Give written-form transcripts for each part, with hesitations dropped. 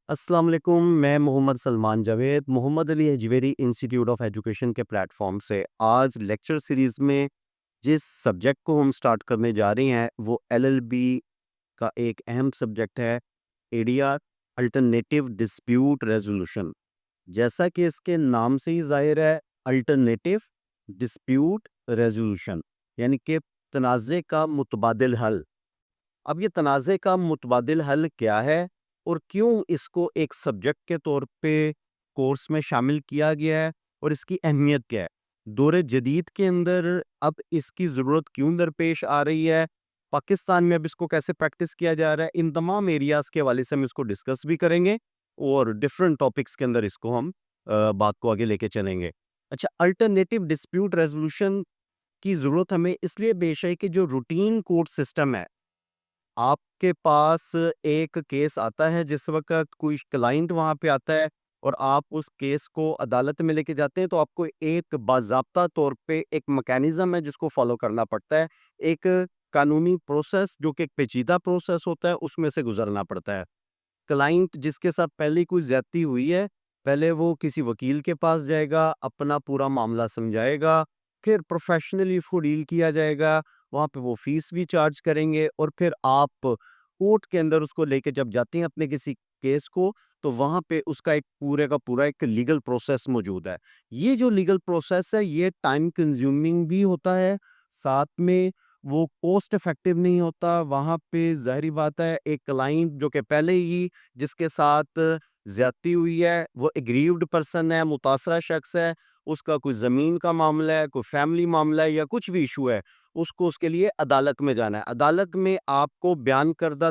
السلام علیکم، میں محمد سلمان جاوید محمد علی اجویری انسٹیٹیوٹ آف ایجوکیشن کے پلیٹ فارم سے آج لیکچر سیریز میں جس سبجیکٹ کو ہم سٹارٹ کرنے جا رہے ہیں وہ ایل ایل بی کا ایک اہم سبجیکٹ ہے، A D R alternative dispute resolution. جیسا کہ اس کے نام سے ہی ظاہر ہے، الٹرنیٹیو ڈسپیوٹ ریزولوشن یعنی کہ تنازع کا متبادل حل۔ اب یہ تنازع کا متبادل حل کیا ہے اور کیوں اس کو ایک سبجیکٹ کے طور پہ کورس میں شامل کیا گیا ہے اور اس کی اہمیت کیا ہے؟ دور جدید کے اندر اب اس کی ضرورت کیوں درپیش آ رہی ہے؟ پاکستان میں اب اس کو کیسے پریکٹس کیا جا رہا ہے؟ ان تمام ایریاز کے حوالے سے ہم اس کو ڈسکس بھی کریں گے اور ڈفرینٹ ٹاپکس کے اندر اس کو ہم بات کو آگے لے کے چلیں گے۔ اچھا، الٹرنیٹیو ڈسپیوٹ ریزولوشن کی ضرورت ہمیں اس لیے پیش ہے کہ جو روٹین کورٹ سسٹم ہے، آپ کے پاس ایک کیس آتا ہے، جس وقت کوئی کلائنٹ وہاں پہ آتا ہے اور آپ اس کیس کو عدالت میں لے کے جاتے ہیں، تو آپ کو ایک باضابطہ طور پہ ایک میکینزم ہے جس کو فالو کرنا پڑتا ہے، ایک قانونی پروسیس جو کہ ایک پیچیدہ پروسیس ہوتا ہے، اس میں سے گزرنا پڑتا ہے۔ کلائنٹ جس کے ساتھ پہلے کوئی زیادتی ہوئی ہے، پہلے وہ کسی وکیل کے پاس جائے گا، اپنا پورا معاملہ سمجھائے گا، پھر پروفیشنلی اس کو ڈیل کیا جائے گا، وہاں پہ وہ فیس بھی چارج کریں گے، اور پھر آپ کورٹ کے اندر اس کو لے کے جب جاتے ہیں اپنے کسی کیس کو، تو وہاں پہ اس کا ایک پورے کا پورا ایک لیگل پروسیس موجود ہے۔ یہ جو لیگل پروسیس ہے یہ ٹائم کنزیومنگ بھی ہوتا ہے، ساتھ میں وہ کوسٹ افیکٹو نہیں ہوتا۔ وہاں پہ ظاہری بات ہے، ایک کلائنٹ جو کہ پہلے ہی جس کے ساتھ زیادتی ہوئی ہے، وہ اگریوڈ پرسن ہے، متاثرہ شخص ہے، اس کا کوئی زمین کا معاملہ ہے، کوئی فیملی معاملہ ہے یا کچھ بھی ایشو ہے، اس کو اس کے لیے عدالت میں جانا ہے۔ عدالت میں آپ کو بیان کردہ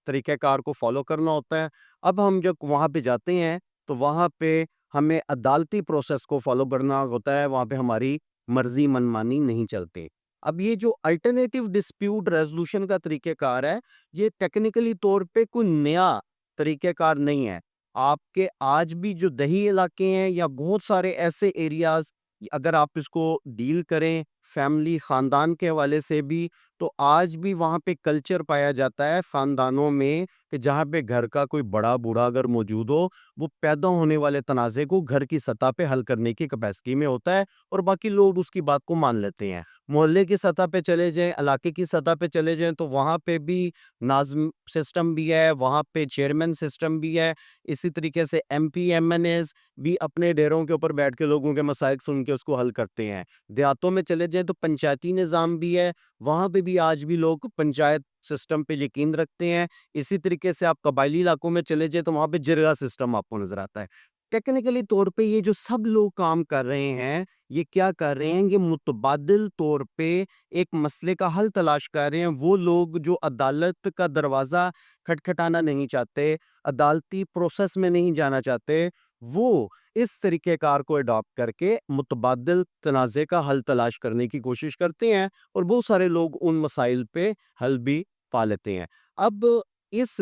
طریقہ کار کو فالو کرنا ہوتا ہے۔ اب ہم جب وہاں پہ جاتے ہیں تو وہاں پہ ہمیں عدالتی پروسیس کو فالو کرنا ہوتا ہے، وہاں پہ ہماری مرضی منمانی نہیں چلتی۔ اب یہ جو الٹرنیٹیو ڈسپیوٹ ریزولوشن کا طریقہ کار ہے، یہ ٹیکنیکلی طور پہ کوئی نیا طریقہ کار نہیں ہے۔ آپ کے آج بھی جو دیہی علاقے ہیں یا بہت سارے ایسے ایریاز، اگر آپ اس کو ڈیل کریں فیملی خاندان کے حوالے سے بھی، تو آج بھی وہاں پہ کلچر پایا جاتا ہے خاندانوں میں کہ جہاں پہ گھر کا کوئی بڑا بوڑھا اگر موجود ہو، وہ پیدا ہونے والے تنازع کو گھر کی سطح پہ حل کرنے کی کیپیسٹی میں ہوتا ہے اور باقی لوگ اس کی بات کو مان لیتے ہیں۔ محلے کی سطح پہ چلے جائیں، علاقے کی سطح پہ چلے جائیں، تو وہاں پہ بھی ناظم سسٹم بھی ہے، وہاں پہ چیئرمین سسٹم بھی ہے، اسی طریقے سے ایم پی ایم این ایز بھی اپنے ڈیروں کے اوپر بیٹھ کے لوگوں کے مسائل سن کے اس کو حل کرتے ہیں۔ دیہاتوں میں چلے جائیں تو پنچایتی نظام بھی ہے، وہاں پہ بھی آج بھی لوگ پنچایت سسٹم پہ یقین رکھتے ہیں۔ اسی طریقے سے آپ قبائلی علاقوں میں چلے جائیں تو وہاں پہ جرگہ سسٹم آپ کو نظر آتا ہے۔ ٹیکنیکلی طور پہ یہ جو سب لوگ کام کر رہے ہیں، یہ کیا کر رہے ہیں؟ یہ متبادل طور پہ ایک مسئلے کا حل تلاش کر رہے ہیں۔ وہ لوگ جو عدالت کا دروازہ کھٹکھٹانا نہیں چاہتے، عدالتی پروسیس میں نہیں جانا چاہتے، وہ اس طریقہ کار کو اڈاپٹ کر کے متبادل تنازع کا حل تلاش کرنے کی کوشش کرتے ہیں، اور بہت سارے لوگ ان مسائل پہ حل بھی پا لیتے ہیں۔ اب اس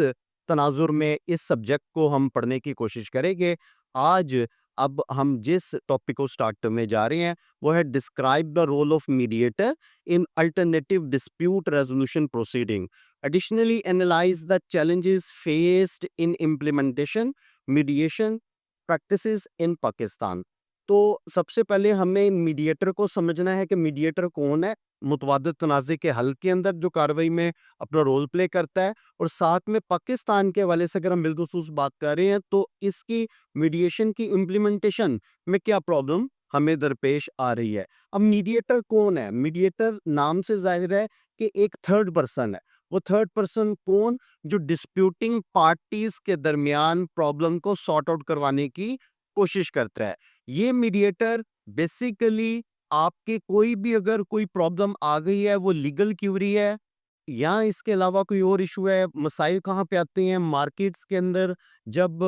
تناظر میں اس سبجیکٹ کو ہم پڑھنے کی کوشش کریں گے۔ آج اب ہم جس ٹاپک کو سٹارٹ کرنے جا رہے ہیں وہ ہے describe the role of mediator in alternative dispute resolution proceeding, additionally analyse the challenges faced in implementation mediation practices in Pakistan. تو سب سے پہلے ہمیں میڈیٹر کو سمجھنا ہے کہ میڈیٹر کون ہے، متبادل تنازع کے حل کے اندر جو کارروائی میں اپنا رول پلے کرتا ہے، اور ساتھ میں پاکستان کے حوالے سے اگر ہم بالخصوص بات کر رہے ہیں تو اس کی میڈیشن کی امپلیمنٹیشن میں کیا پرابلم ہمیں درپیش آ رہی ہے۔ اب میڈیٹر کون ہے؟ میڈیٹر نام سے ظاہر ہے کہ ایک تھرڈ پرسن ہے۔ وہ تھرڈ پرسن کون؟ جو ڈسپیوٹنگ پارٹیز کے درمیان پرابلم کو سارٹ آؤٹ کروانے کی کوشش کرتا ہے۔ یہ میڈیٹر بیسیکلی آپ کے کوئی بھی اگر کوئی پرابلم آ گئی ہے، وہ لیگل کیوری ہے یا اس کے علاوہ کوئی اور ایشو ہے، مسائل کہاں پہ آتے ہیں؟ مارکیٹس کے اندر جب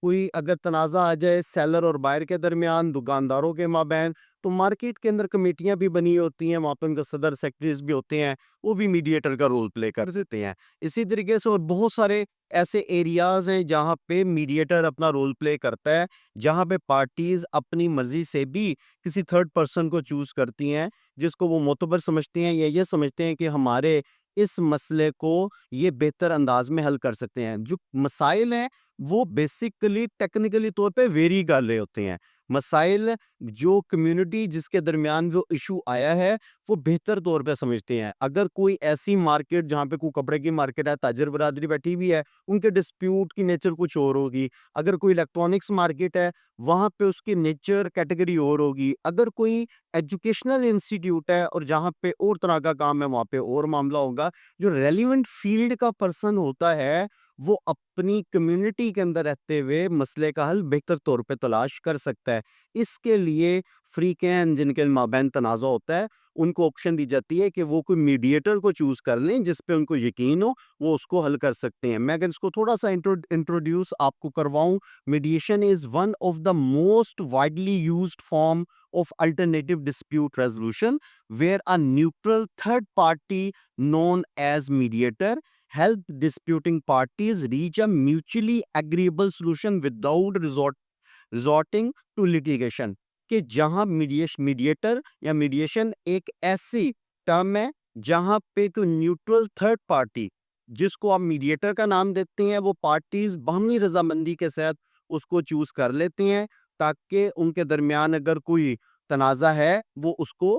کوئی اگر تنازع آ جائے سیلر اور بائر کے درمیان، دکانداروں کے مابین، تو مارکیٹ کے اندر کمیٹیاں بھی بنی ہوتی ہیں، وہاں پہ ان کے صدر سیکرٹریز بھی ہوتے ہیں، وہ بھی میڈیٹر کا رول پلے کر دیتے ہیں۔ اسی طریقے سے اور بہت سارے ایسے ایریاز ہیں جہاں پہ میڈیٹر اپنا رول پلے کرتا ہے، جہاں پہ پارٹیز اپنی مرضی سے بھی کسی تھرڈ پرسن کو چوز کرتی ہیں جس کو وہ معتبر سمجھتے ہیں یا یہ سمجھتے ہیں کہ ہمارے اس مسئلے کو یہ بہتر انداز میں حل کر سکتے ہیں۔ جو مسائل ہیں وہ بیسیکلی ٹیکنیکلی طور پہ ویری کر رہے ہوتے ہیں. مسائل جو کمیونٹی جس کے درمیان وہ ایشو آیا ہے وہ بہتر طور پہ سمجھتے ہیں. اگر کوئی ایسی مارکیٹ جہاں پہ کوئی کپڑے کی مارکیٹ ہے, تاجر برادری بیٹھی بھی ہے, ان کے ڈسپیوٹ کی نیچر کچھ اور ہوگی. اگر کوئی الیکٹرانکس مارکیٹ ہے, وہاں پہ اس کی نیچر کیٹیگری اور ہوگی. اگر کوئی ایجوکیشنل انسٹیٹیوٹ ہے اور جہاں پہ اور طرح کا کام ہے, وہاں پہ اور معاملہ ہوگا. جو ریلیونٹ فیلڈ کا پرسن ہوتا ہے وہ اپنی کمیونٹی کے اندر رہتے ہوئے مسئلے کا حل بہتر طور پہ تلاش کر سکتا ہے. اس کے لیے فریقین جن کے مابین تنازع ہوتا ہے ان کو آپشن دی جاتی ہے کہ وہ کوئی میڈیٹر کو چوز کر لیں جس پہ ان کو یقین ہو, وہ اس کو حل کر سکتے ہیں. میں اگر اس کو تھوڑا سا انٹروڈیوس آپ کو کرواؤں, mediation is one of the most widely used form of alternative dispute resolution where a neutral third party known as mediator help disputing parties reach a mutually agreeable solution without resorting to litigation. کہ جہاں mediator یا meditation ایک ایسی term ہے جہاں پہ تو neutral third party جس کو آپ میڈیٹر کا نام دیتے ہیں وہ پارٹیز باہمی رضامندی کے ساتھ اس کو چوز کر لیتے ہیں تاکہ ان کے درمیان اگر کوئی تنازع ہے وہ اس کو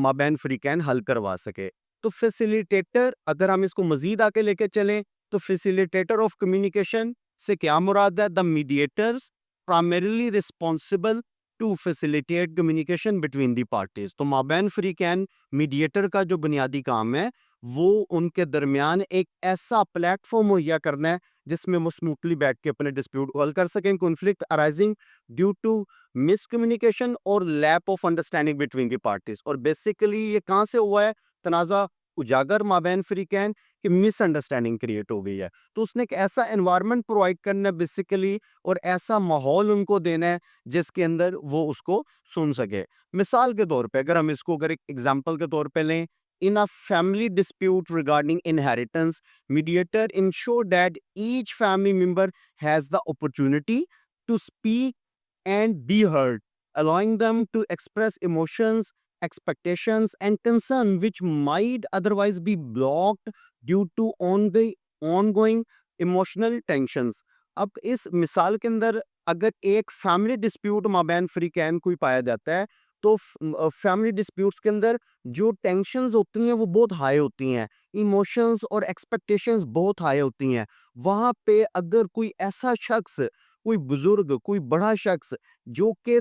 مابین فریقین حل کروا سکے. تو فیسیلیٹیٹر اگر ہم اس کو مزید آگے لے کے چلیں تو فیسیلیٹیٹر آف کمیونیکیشن سے کیا مراد ہے؟ دا mediators primarily responsible to facilitate communication between the parties. تو مابین فریقین میڈیٹر کا جو بنیادی کام ہے وہ ان کے درمیان ایک ایسا پلیٹ فارم مہیا کرنا ہے جس میں وہ اسموتھلی بیٹھ کے اپنے ڈسپیوٹ کو حل کر سکیں. Conflict arising due to miscommunication اور lack of understanding between the parties. اور بیسیکلی یہ کہاں سے ہوا ہے تنازع اجاگر مابین فریقین کہ مس انڈرسٹینڈنگ کریٹ ہو گئی ہے. تو اس نے ایک ایسا انوائرمنٹ پرووائڈ کرنا ہے بیسیکلی اور ایسا ماحول ان کو دینا ہے جس کے اندر وہ اس کو سن سکے. مثال کے طور پہ اگر ہم اس کو اگر ایک ایگزامپل کے طور پہ لیں, in a family dispute regarding inheritance, mediator ensure that each family member has the opportunity to speak and be heard, allowing them to express emotions, expectations and concern which might otherwise be blocked due to ongoing emotional tensions. اب اس مثال کے اندر اگر ایک family dispute مابین فریقین کوئی پایا جاتا ہے تو فیملی ڈسپیوٹس کے اندر جو ٹینشنز ہوتی ہیں وہ بہت ہائی ہوتی ہیں, ایموشنز اور ایکسپیکٹیشنز بہت ہائی ہوتی ہیں. وہاں پہ اگر کوئی ایسا شخص, کوئی بزرگ, کوئی بڑا شخص جو کہ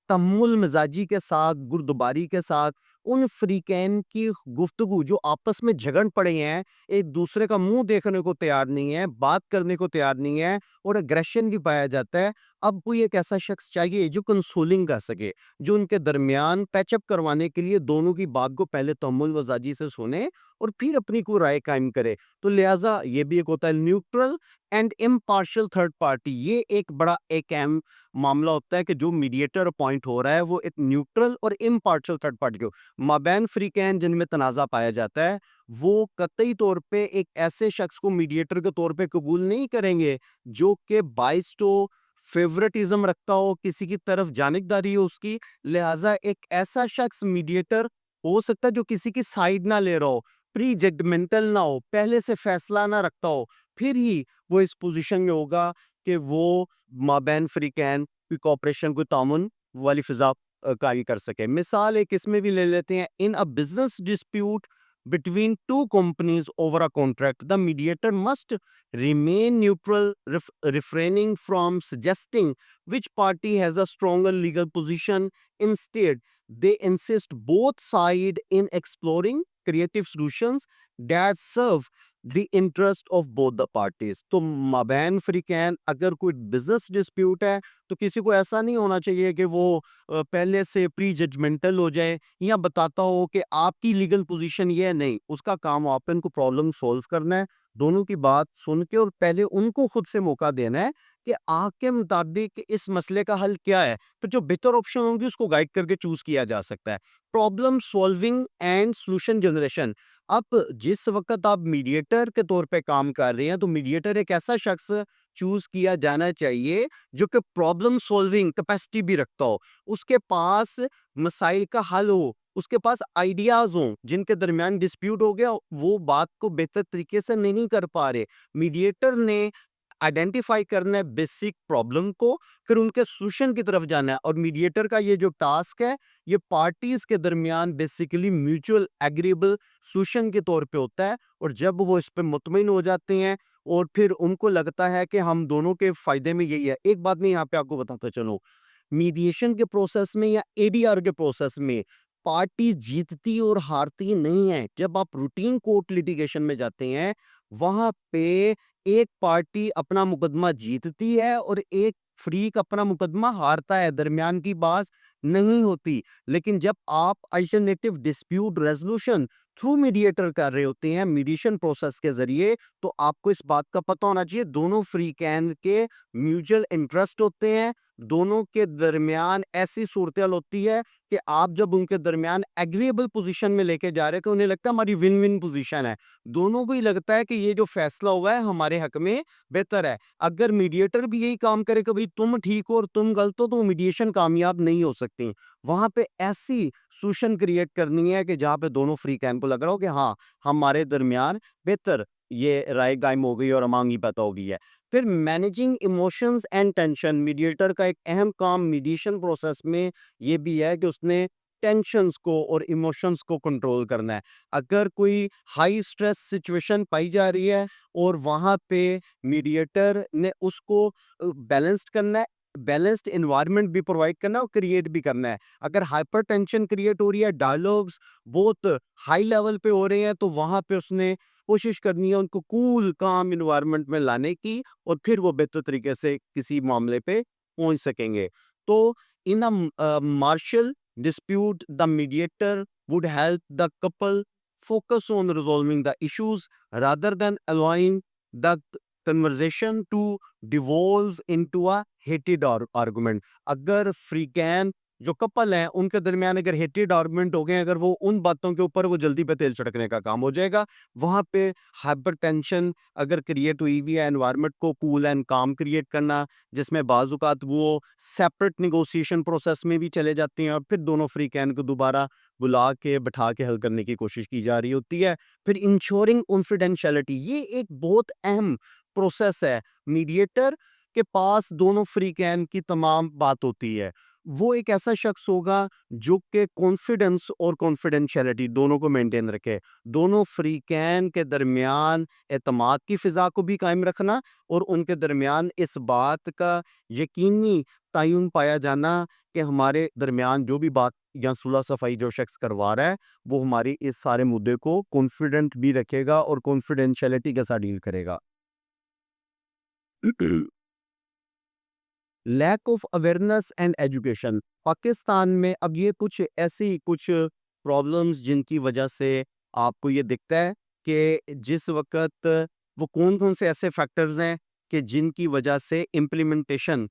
تحمل مزاجی کے ساتھ, بردباری کے ساتھ ان فریقین کی گفتگو جو آپس میں جھگڑ پڑے ہیں, ایک دوسرے کا منہ دیکھنے کو تیار نہیں ہے, بات کرنے کو تیار نہیں ہے اور اگریشن بھی پایا جاتا ہے, اب کوئی ایک ایسا شخص چاہیے جو کنسولنگ کر سکے, جو ان کے درمیان پیچ اپ کروانے کے لیے دونوں کی بات کو پہلے تحمل مزاجی سے سنے اور پھر اپنی کوئی رائے قائم کرے. تو لہٰذا یہ بھی ایک ہوتا ہے neutral and impartial third party. یہ ایک بڑا ایک اہم معاملہ ہوتا ہے کہ جو میڈیٹر اپوائنٹ ہو رہا ہے وہ ایک نیوٹرل اور امپارشل تھرڈ پارٹی کو مابین فریقین جن میں تنازع پایا جاتا ہے وہ قطعی طور پہ ایک ایسے شخص کو میڈیٹر کے طور پہ قبول نہیں کریں گے جو کہ باعث تو فیورٹزم رکھتا ہو, کسی کی طرف جانبداری ہو اس کی. لہٰذا ایک ایسا شخص میڈیٹر ہو سکتا ہے جو کسی کی سائیڈ نہ لے رہا ہو, پری ججمنٹل نہ ہو, پہلے سے فیصلہ نہ رکھتا ہو, پھر ہی وہ اس پوزیشن میں ہوگا کہ وہ مابین فریقین کوئی کوپریشن, کوئی تعاون والی فضا کاری کر سکے. مثال ایک اس میں بھی لے لیتے ہیں, ان a business dispute between two companies over a contract, the mediator must remain neutral, refraining from suggesting which party has a stronger legal position. Instead, they insist both sides in exploring creative solutions that serve the interest of both the parties. تو مابین فریقین اگر کوئی business dispute ہے تو کسی کو ایسا نہیں ہونا چاہیے کہ وہ پہلے سے پری ججمنٹل ہو جائے یا بتاتا ہو کہ آپ کی لیگل پوزیشن یہ ہے. نہیں, اس کا کام آپ ان کو پرابلم سولو کرنا ہے, دونوں کی بات سن کے اور پہلے ان کو خود سے موقع دینا ہے کہ آپ کے مطابق اس مسئلے کا حل کیا ہے, پھر جو بہتر آپشن ہوں گی اس کو گائیڈ کر کے چوز کیا جا سکتا ہے. Problem solving and solution generation. اب جس وقت آپ میڈیٹر کے طور پہ کام کر رہے ہیں تو میڈیٹر ایک ایسا شخص چوز کیا جانا چاہیے جو کہ پرابلم سولونگ کیپیسٹی بھی رکھتا ہو, اس کے پاس مسائل کا حل ہو, اس کے پاس آئیڈیاز ہوں. جن کے درمیان ڈسپیوٹ ہو گیا وہ بات کو بہتر طریقے سے نہیں کر پا رہے, میڈیٹر نے آئیڈینٹیفائی کرنا ہے بیسک پرابلم کو, پھر ان کے سولوشن کی طرف جانا ہے. اور میڈیٹر کا یہ جو ٹاسک ہے یہ پارٹیز کے درمیان بیسیکلی میوچل ایگریبل سولوشن کے طور پہ ہوتا ہے. اور جب وہ اس پہ مطمئن ہو جاتے ہیں اور پھر ان کو لگتا ہے کہ ہم دونوں کے فائدے میں یہی ہے. ایک بات میں یہاں پہ آپ کو بتاتا چلوں, میڈیشن کے پروسیس میں یا اے ڈی آر کے پروسیس میں پارٹی جیتتی اور ہارتی نہیں ہے. جب آپ روٹین کورٹ لیٹیگیشن میں جاتے ہیں وہاں پہ ایک پارٹی اپنا مقدمہ جیتتی ہے اور ایک فریق اپنا مقدمہ ہارتا ہے, درمیان کی بات نہیں ہوتی. لیکن جب آپ alternative dispute resolution through mediator کر رہے ہوتے ہیں میڈیشن پروسیس کے ذریعے, تو آپ کو اس بات کا پتہ ہونا چاہیے دونوں فریقین کے میوچل انٹرسٹ ہوتے ہیں, دونوں کے درمیان ایسی صورتحال ہوتی ہے کہ آپ جب ان کے درمیان ایگریبل پوزیشن میں لے کے جا رہے ہیں تو انہیں لگتا ہے ہماری ون ون پوزیشن ہے, دونوں کو ہی لگتا ہے کہ یہ جو فیصلہ ہوا ہے ہمارے حق میں بہتر ہے. اگر میڈیٹر بھی یہی کام کرے کہ بھئی تم ٹھیک ہو اور تم غلط ہو تو میڈیشن کامیاب نہیں ہو سکتی. وہاں پہ ایسی سولوشن کریٹ کرنی ہے کہ جہاں پہ دونوں فریقین کو لگ رہا ہو کہ ہاں ہمارے درمیان بہتر یہ رائے قائم ہو گئی اور امانگی پیدا ہو گئی ہے. پھر managing emotions and tension, mediator کا ایک اہم کام میڈیشن پروسیس میں یہ بھی ہے کہ اس نے ٹینشنز کو اور ایموشنز کو کنٹرول کرنا ہے. اگر کوئی ہائی سٹریس سچویشن پائی جا رہی ہے اور وہاں پہ میڈیٹر نے اس کو بیلنسڈ کرنا ہے, بیلنسڈ انوائرمنٹ بھی پرووائڈ کرنا ہے اور کریٹ بھی کرنا ہے. اگر ہائپر ٹینشن کریٹ ہو رہی ہے, ڈائلوگز بہت ہائی لیول پہ ہو رہے ہیں, تو وہاں پہ اس نے کوشش کرنی ہے ان کو کول کام انوائرمنٹ میں لانے کی, اور پھر وہ بہتر طریقے سے کسی معاملے پہ پہنچ سکیں گے. تو ان martial dispute, the mediator would help the couple focus on resolving the issues rather than allowing the conversation to devolve into a heated argument. اگر فریقین جو کپل ہیں ان کے درمیان اگر ہیٹڈ آرگومنٹ ہو گئے, اگر وہ ان باتوں کے اوپر وہ جلدی پہ تیل چھڑکنے کا کام ہو جائے گا, وہاں پہ ہائپر ٹینشن اگر کریٹ ہوئی بھی ہے, انوائرمنٹ کو کول اینڈ کام کریٹ کرنا, جس میں بعض اوقات وہ سیپریٹ نیگوسیشن پروسیس میں بھی چلے جاتے ہیں اور پھر دونوں فریقین کو دوبارہ بلا کے بٹھا کے حل کرنے کی کوشش کی جا رہی ہوتی ہے. پھر انشورنگ کانفیڈینشیلٹی, یہ ایک بہت اہم پروسیس ہے. میڈیٹر کے پاس دونوں فریقین کی تمام بات ہوتی ہے, وہ ایک ایسا شخص ہوگا جو کہ کانفیڈنس اور کانفیڈینشیلٹی دونوں کو مینٹین رکھے, دونوں فریقین کے درمیان اعتماد کی فضا کو بھی قائم رکھنا اور ان کے درمیان اس بات کا یقینی تعین پایا جانا کہ ہمارے درمیان جو بھی بات یا صلح صفائی جو شخص کروا رہا ہے وہ ہماری اس سارے مدعے کو کانفیڈنٹ بھی رکھے گا اور کانفیڈینشیلٹی کے ساتھ ڈیل کرے گا. Lack of awareness and education, Pakistan میں اب یہ کچھ پرابلمز جن کی وجہ سے آپ کو یہ دکھتا ہے کہ جس وقت وہ کون سے ایسے فیکٹرز ہیں کہ جن کی وجہ سے امپلیمنٹیشن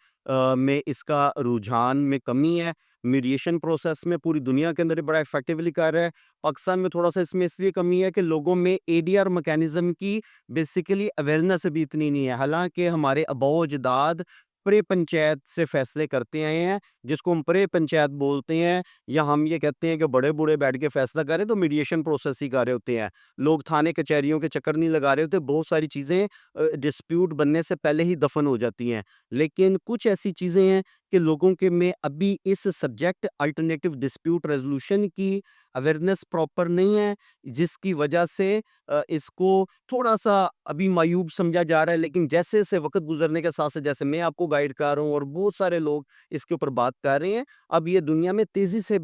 میں اس کا رجحان میں کمی ہے. میڈیشن پروسیس میں پوری دنیا کے اندر بڑا افیکٹولی کر رہا ہے, پاکستان میں تھوڑا سا اس میں اس لیے کمی ہے کہ لوگوں میں اے ڈی آر میکینزم کی بیسیکلی اویئرنیس بھی اتنی نہیں ہے. حالانکہ ہمارے آباء و اجداد پرے پنچایت سے فیصلے کرتے آئے ہیں, جس کو ہم پرے پنچایت بولتے ہیں, یا ہم یہ کہتے ہیں کہ بڑے بوڑھے بیٹھ کے فیصلہ کریں تو میڈیشن پروسیس ہی کر رہے ہوتے ہیں. لوگ تھانے کچہریوں کے چکر نہیں لگا رہے ہوتے, بہت ساری چیزیں ڈسپیوٹ بننے سے پہلے ہی دفن ہو جاتی ہیں. لیکن کچھ ایسی چیزیں ہیں کہ لوگوں کے میں ابھی اس سبجیکٹ الٹرنیٹو ڈسپیوٹ ریزولوشن کی اویئرنیس پراپر نہیں ہے, جس کی وجہ سے اس کو تھوڑا سا ابھی معیوب سمجھا جا رہا ہے. لیکن جیسے جیسے وقت گزرنے کے ساتھ جیسے میں آپ کو گائیڈ کر رہا ہوں اور بہت سارے لوگ اس کے اوپر بات کر رہے ہیں, اب یہ دنیا میں تیزی سے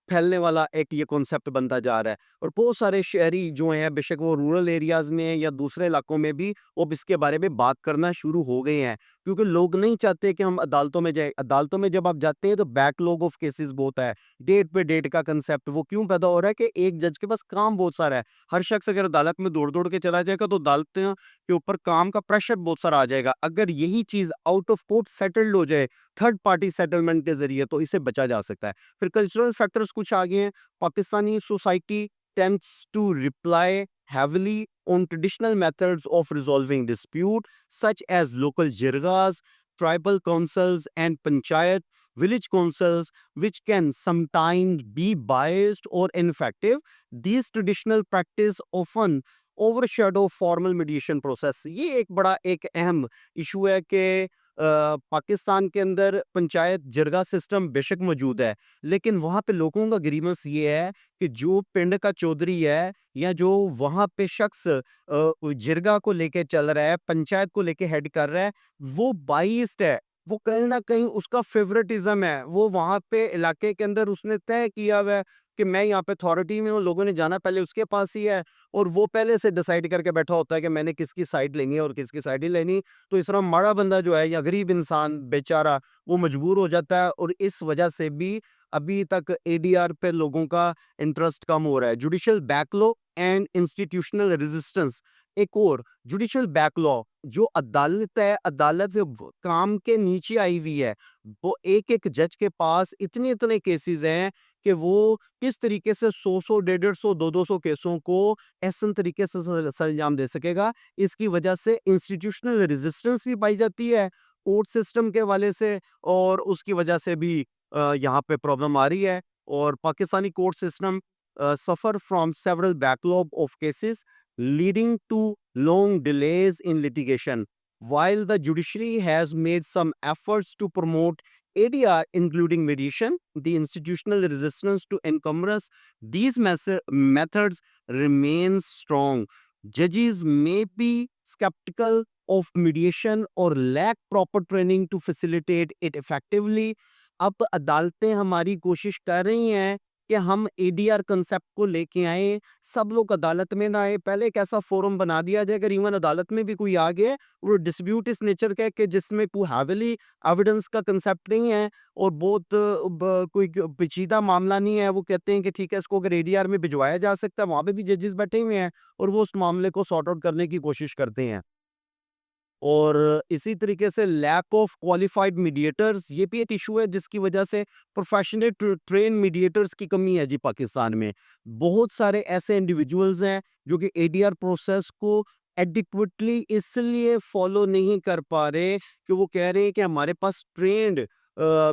پھیلنے والا ایک یہ کنسیپٹ بنتا جا رہا ہے. اور بہت سارے شہری جو ہیں, بے شک وہ رورل ایریاز میں ہیں یا دوسرے علاقوں میں بھی, وہ اس کے بارے میں بات کرنا شروع ہو گئے ہیں, کیونکہ لوگ نہیں چاہتے کہ ہم عدالتوں میں جائیں. عدالتوں میں جب آپ جاتے ہیں تو بیک لوگ آف کیسز بہت ہے, ڈیٹ پہ ڈیٹ کا کنسیپٹ وہ کیوں پیدا ہو رہا ہے کہ ایک جج کے پاس کام بہت سارا ہے. ہر شخص اگر عدالت میں دوڑ کے چلا جائے گا تو عدالتوں کے اوپر کام کا پریشر بہت سارا آ جائے گا. اگر یہی چیز آؤٹ آف کورٹ سیٹلڈ ہو جائے تھرڈ پارٹی سیٹلمنٹ کے ذریعے, تو اسے بچا جا سکتا ہے. پھر کلچرل فیکٹرز کچھ آگے ہیں. Pakistani society tends to rely heavily on traditional methods of resolving dispute such as local jirgas, tribal councils and panchayat village councils, which can sometimes be biased or ineffective. These traditional practice often overshadow formal mediation process. یہ ایک بڑا ایک اہم issue ہے کہ پاکستان کے اندر panchayat جرگا system بے شک موجود ہے، لیکن وہاں پہ لوگوں کا گریونس یہ ہے کہ جو پنڈ کا چودھری ہے یا جو وہاں پہ شخص جرگا کو لے کے چل رہا ہے، پنچایت کو لے کے ہیڈ کر رہا ہے، وہ بائیسڈ ہے. وہ کہیں نہ کہیں اس کا فیورٹزم ہے. وہ وہاں پہ علاقے کے اندر اس نے طے کیا ہوا ہے کہ میں یہاں پہ اتھارٹی میں ہوں، لوگوں نے جانا پہلے اس کے پاس ہی ہے، اور وہ پہلے سے ڈیسائیڈ کر کے بیٹھا ہوتا ہے کہ میں نے کس کی سائڈ لینی ہے اور کس کی سائڈ نہیں لینی. تو اس طرح ماڑا بندہ جو ہے یا غریب انسان بیچارہ وہ مجبور ہو جاتا ہے، اور اس وجہ سے بھی ابھی تک اے ڈی آر پہ لوگوں کا انٹرسٹ کم ہو رہا ہے. Judicial backlog and institutional resistance. ایک اور جوڈیشل بیک لا، جو عدالت ہے، عدالت کام کے نیچے آئی ہوئی ہے. وہ ایک ایک جج کے پاس اتنے کیسز ہیں کہ وہ کس طریقے سے 100 150 200 کیسوں کو احسن طریقے سے سر انجام دے سکے گا. اس کی وجہ سے انسٹیٹیوشنل ریزسٹنس بھی پائی جاتی ہے کورٹ سسٹم کے حوالے سے، اور اس کی وجہ سے بھی یہاں پہ پرابلم آ رہی ہے. اور Pakistani court system suffer from several backlog of cases leading to long delays in litigation. While the judiciary has made some efforts to promote ADR, including mediation, the institutional resistance to encumbrance these methods remains strong. Judges may be skeptical of mediation or lack proper training to facilitate it effectively. اب عدالتیں ہماری کوشش کر رہی ہیں کہ ہم اے D are concept کو لے کے آئیں، سب لوگ عدالت میں نہ آئے، پہلے ایک ایسا فورم بنا دیا جائے اگر ایون عدالت میں بھی کوئی آ گئے وہ ڈسپیوٹ اس نیچر کا ہے کہ جس میں کوئی ہیویلی ایویڈنس کا کنسیپٹ نہیں ہے اور بہت کوئی پیچیدہ معاملہ نہیں ہے. وہ کہتے ہیں کہ ٹھیک ہے اس کو اگر اے ڈی آر میں بھجوایا جا سکتا ہے، وہاں پہ بھی ججز بیٹھے ہوئے ہیں اور وہ اس معاملے کو سارٹ آؤٹ کرنے کی کوشش کرتے ہیں. اور اسی طریقے سے لیک آف کوالیفائڈ میڈیٹرز، یہ بھی ایک ایشو ہے جس کی وجہ سے پروفیشنل ٹرین میڈیٹرز کی کمی ہے جی پاکستان میں. بہت سارے ایسے انڈیویجولز ہیں جو کہ اے ڈی آر پروسیس کو ایڈیکویٹلی اس لیے فالو نہیں کر پا رہے کہ وہ کہہ رہے ہیں کہ ہمارے پاس ٹرینڈ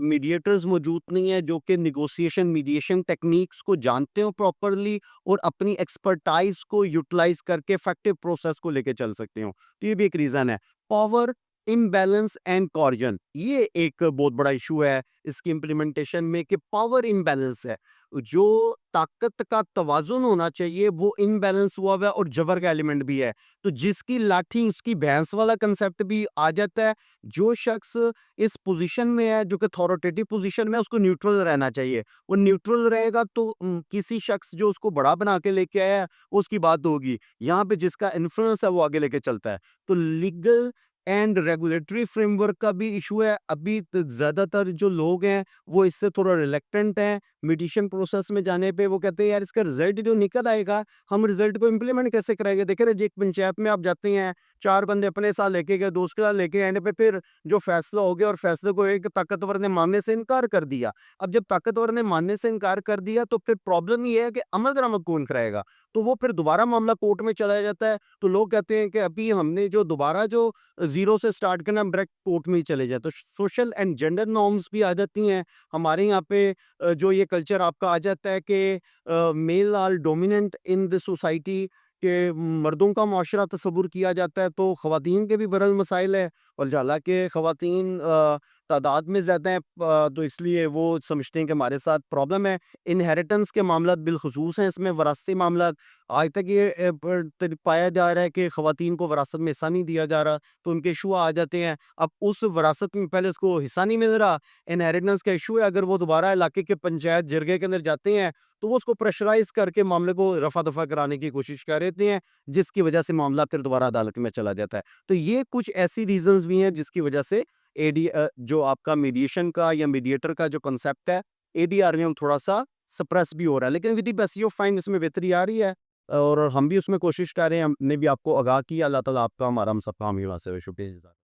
میڈیٹرز موجود نہیں ہیں جو کہ نیگوسیشن میڈیشن ٹیکنیکس کو جانتے ہوں پراپرلی اور اپنی ایکسپرٹائز کو یوٹیلائز کر کے افیکٹو پروسیس کو لے کے چل سکتے ہوں. تو یہ بھی ایک ریزن ہے. پاور امبیلنس اینڈ کارجن، یہ ایک بہت بڑا ایشو ہے اس کی امپلیمنٹیشن میں کہ پاور امبیلنس ہے. جو طاقت کا توازن ہونا چاہیے وہ امبیلنس ہوا ہوا ہے اور جبر کا ایلیمنٹ بھی ہے. تو جس کی لاٹھی اس کی بھینس والا کنسیپٹ بھی آ جاتا ہے. جو شخص اس پوزیشن میں ہے جو کہ اتھارٹیٹیو پوزیشن میں، اس کو نیوٹرل رہنا چاہیے. وہ نیوٹرل رہے گا تو کسی شخص جو اس کو بڑا بنا کے لے کے آیا ہے اس کی بات ہوگی. یہاں پہ جس کا انفلوئنس ہے وہ آگے لے کے چلتا ہے. تو legal and regulatory frame work کا بھی ایشو ہے. ابھی زیادہ تر جو لوگ ہیں وہ اس سے تھوڑا ریلیکٹنٹ ہیں میڈیشن پروسیس میں جانے پہ. وہ کہتے ہیں یار اس کا رزلٹ جو نکل آئے گا ہم رزلٹ کو امپلیمنٹ کیسے کرائیں گے. دیکھیں جی ایک پنچایت میں آپ جاتے ہیں، 4 بندے اپنے ساتھ لے کے گئے، دوست کے ساتھ لے کے آنے پہ پھر جو فیصلہ ہو گیا اور فیصلے کو ایک طاقتور نے ماننے سے انکار کر دیا. اب جب طاقتور نے ماننے سے انکار کر دیا تو پھر پرابلم یہ ہے کہ عمل درآمد کون کرائے گا. تو وہ پھر دوبارہ معاملہ کورٹ میں چلا جاتا ہے. تو لوگ کہتے ہیں کہ ابھی ہم نے جو دوبارہ جو زیرو سے سٹارٹ کرنا، ہم ڈائریکٹ کورٹ میں ہی چلے جائیں. تو سوشل اینڈ جینڈر نارمز بھی آ جاتی ہیں ہمارے یہاں پہ. جو یہ کلچر آپ کا آ جاتا ہے کہ male are dominant in the society, کہ مردوں کا معاشرہ تصور کیا جاتا ہے تو خواتین کے بھی برل مسائل ہے. اور حالانکہ خواتین تعداد میں زیادہ ہیں تو اس لیے وہ سمجھتے ہیں کہ ہمارے ساتھ پرابلم ہے. انہیریٹنس کے معاملات بالخصوص ہیں اس میں، وراثتی معاملات. آج تک یہ پایا جا رہا ہے کہ خواتین کو وراثت میں حصہ نہیں دیا جا رہا تو ان کے ایشو آ جاتے ہیں. اب اس وراثت میں پہلے اس کو حصہ نہیں مل رہا، انہیریٹنس کا ایشو ہے. اگر وہ دوبارہ علاقے کے پنچایت جرگے کے اندر جاتے ہیں تو وہ اس کو پریشرائز کر کے معاملے کو رفع دفع کرانے کی کوشش کر رہتے ہیں، جس کی وجہ سے معاملہ پھر دوبارہ عدالت میں چلا جاتا ہے. تو یہ کچھ ایسی ریزنز بھی ہیں جس کی وجہ سے جو آپ کا میڈیشن کا یا میڈیٹر کا جو کنسیپٹ ہے اے ڈی آر میں ہم تھوڑا سا سپریس بھی ہو رہا ہے. لیکن ود دی پیسیو فائن اس میں بہتری آ رہی ہے اور ہم بھی اس میں کوشش کر رہے ہیں. ہم نے بھی آپ کو آگاہ کیا. اللہ تعالیٰ آپ کا ہمارا ہم سب کا حامی واسطے. شکریہ.